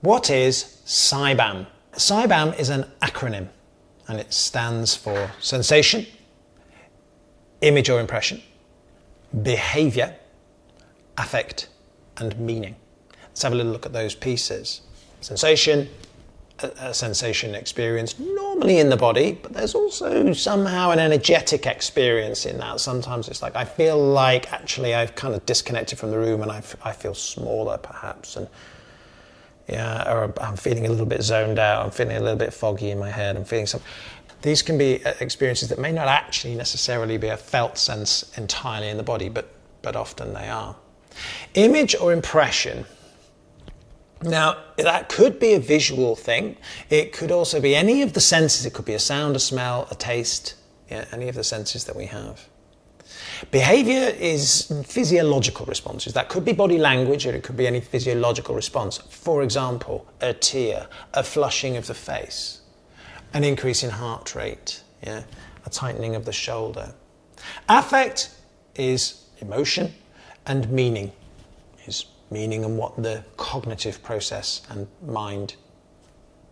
What is S.I.B.A.M? S.I.B.A.M is an acronym and it stands for sensation, image or impression, behaviour, affect and meaning. Let's have a little look at those pieces. Sensation, a sensation experienced normally in the body, but there's also somehow an energetic experience in that. Sometimes it's like I feel like actually I've kind of disconnected from the room and I feel smaller perhaps, and yeah, or I'm feeling a little bit zoned out, I'm feeling a little bit foggy in my head, I'm feeling some. These can be experiences that may not actually necessarily be a felt sense entirely in the body, but often they are. Image or impression. Now, that could be a visual thing. It could also be any of the senses. It could be a sound, a smell, a taste, yeah, any of the senses that we have. Behaviour is physiological responses. That could be body language, or it could be any physiological response. For example, a tear, a flushing of the face, an increase in heart rate, yeah, a tightening of the shoulder. Affect is emotion, and meaning is meaning and what the cognitive process and mind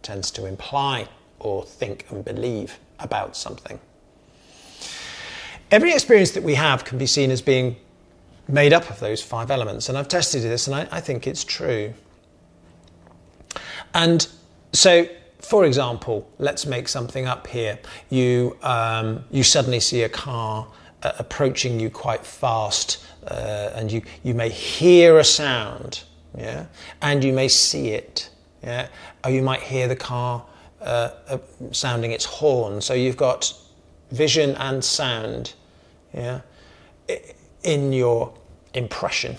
tends to imply or think and believe about something. Every experience that we have can be seen as being made up of those 5 elements, and I've tested this and I think it's true. And so, for example, let's make something up here. You suddenly see a car approaching you quite fast, and you may hear a sound, yeah, and you may see it, yeah, or you might hear the car sounding its horn. So you've got vision and sound, yeah, in your impression.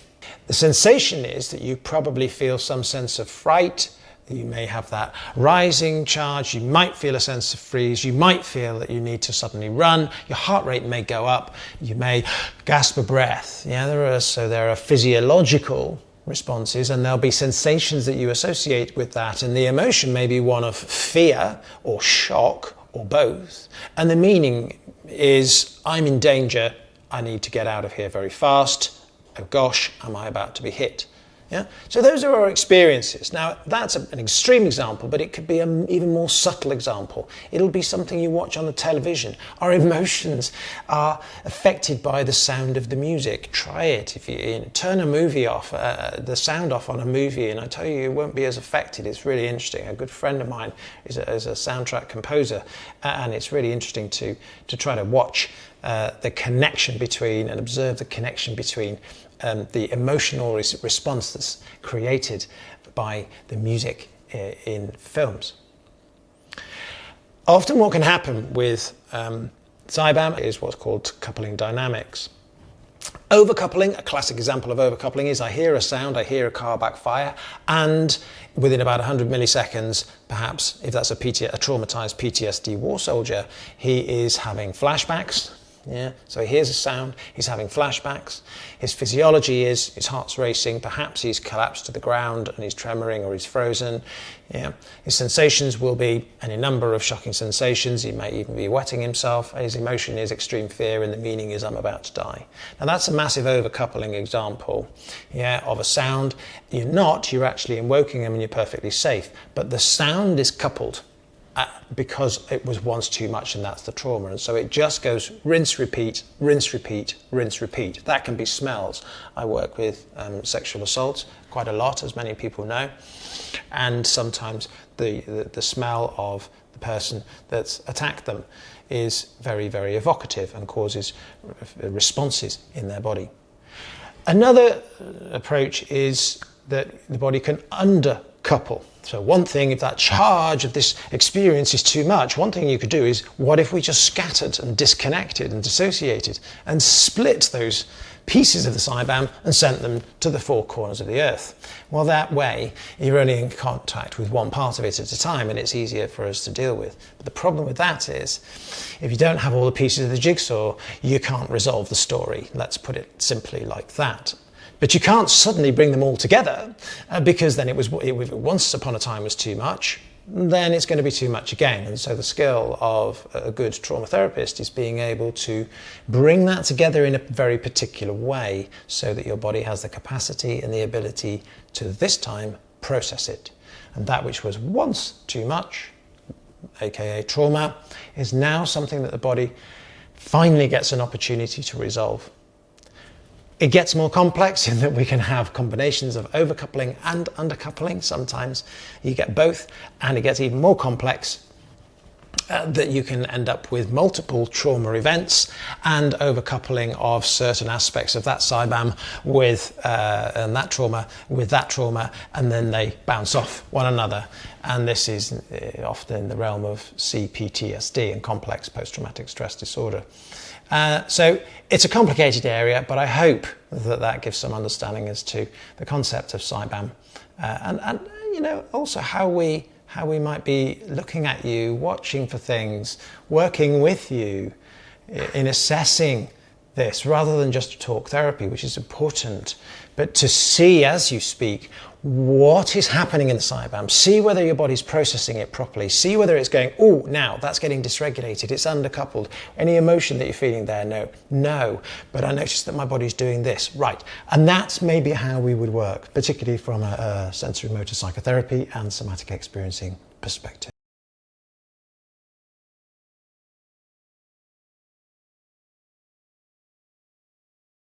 The sensation is that you probably feel some sense of fright. You may have that rising charge, you might feel a sense of freeze, you might feel that you need to suddenly run, your heart rate may go up, you may gasp a breath. Yeah, there are physiological responses, and there'll be sensations that you associate with that, and the emotion may be one of fear or shock or both, and the meaning is I'm in danger, I need to get out of here very fast, oh gosh, am I about to be hit? Yeah? So those are our experiences. Now, that's an extreme example, but it could be an even more subtle example. It'll be something you watch on the television. Our emotions are affected by the sound of the music. Try it. If you turn a movie off, the sound off on a movie, and I tell you won't be as affected. It's really interesting. A good friend of mine is a soundtrack composer, and it's really interesting to try to watch the connection between and observe the connection between the emotional response that's created by the music in films. Often what can happen with S.I.B.A.M is what's called coupling dynamics. Overcoupling, a classic example of overcoupling is I hear a sound, I hear a car backfire, and within about 100 milliseconds, perhaps, if that's a traumatized PTSD war soldier, he is having flashbacks. Yeah, so he hears a sound, he's having flashbacks, his physiology is, his heart's racing, perhaps he's collapsed to the ground and he's tremoring or he's frozen. Yeah, his sensations will be any number of shocking sensations, he may even be wetting himself, his emotion is extreme fear and the meaning is I'm about to die. Now that's a massive overcoupling example, yeah, of a sound. You're actually in Wokingham and you're perfectly safe, but the sound is coupled because it was once too much, and that's the trauma. And so it just goes rinse, repeat, rinse, repeat, rinse, repeat. That can be smells. I work with sexual assault quite a lot, as many people know. And sometimes the smell of the person that's attacked them is very, very evocative and causes responses in their body. Another approach is that the body can undercouple. So one thing, if that charge of this experience is too much, one thing you could do is, what if we just scattered and disconnected and dissociated and split those pieces of the S.I.B.A.M and sent them to the 4 corners of the earth? Well, that way, you're only in contact with one part of it at a time, and it's easier for us to deal with. But the problem with that is, if you don't have all the pieces of the jigsaw, you can't resolve the story. Let's put it simply like that. But you can't suddenly bring them all together because then if once upon a time was too much, then it's going to be too much again. And so the skill of a good trauma therapist is being able to bring that together in a very particular way so that your body has the capacity and the ability to this time process it. And that which was once too much, aka trauma, is now something that the body finally gets an opportunity to resolve. It gets more complex in that we can have combinations of overcoupling and undercoupling. Sometimes you get both, and it gets even more complex that you can end up with multiple trauma events and overcoupling of certain aspects of that S.I.B.A.M with and that trauma, and then they bounce off one another. And this is often in the realm of CPTSD and complex post-traumatic stress disorder. So it's a complicated area, but I hope that that gives some understanding as to the concept of S.I.B.A.M and you know, also how we might be looking at you, watching for things, working with you in assessing this, rather than just talk therapy, which is important, but to see as you speak what is happening in the S.I.B.A.M, see whether your body's processing it properly, see whether it's going, oh, now that's getting dysregulated, it's undercoupled, any emotion that you're feeling there, no, but I noticed that my body's doing this, right. And that's maybe how we would work, particularly from a sensory motor psychotherapy and somatic experiencing perspective.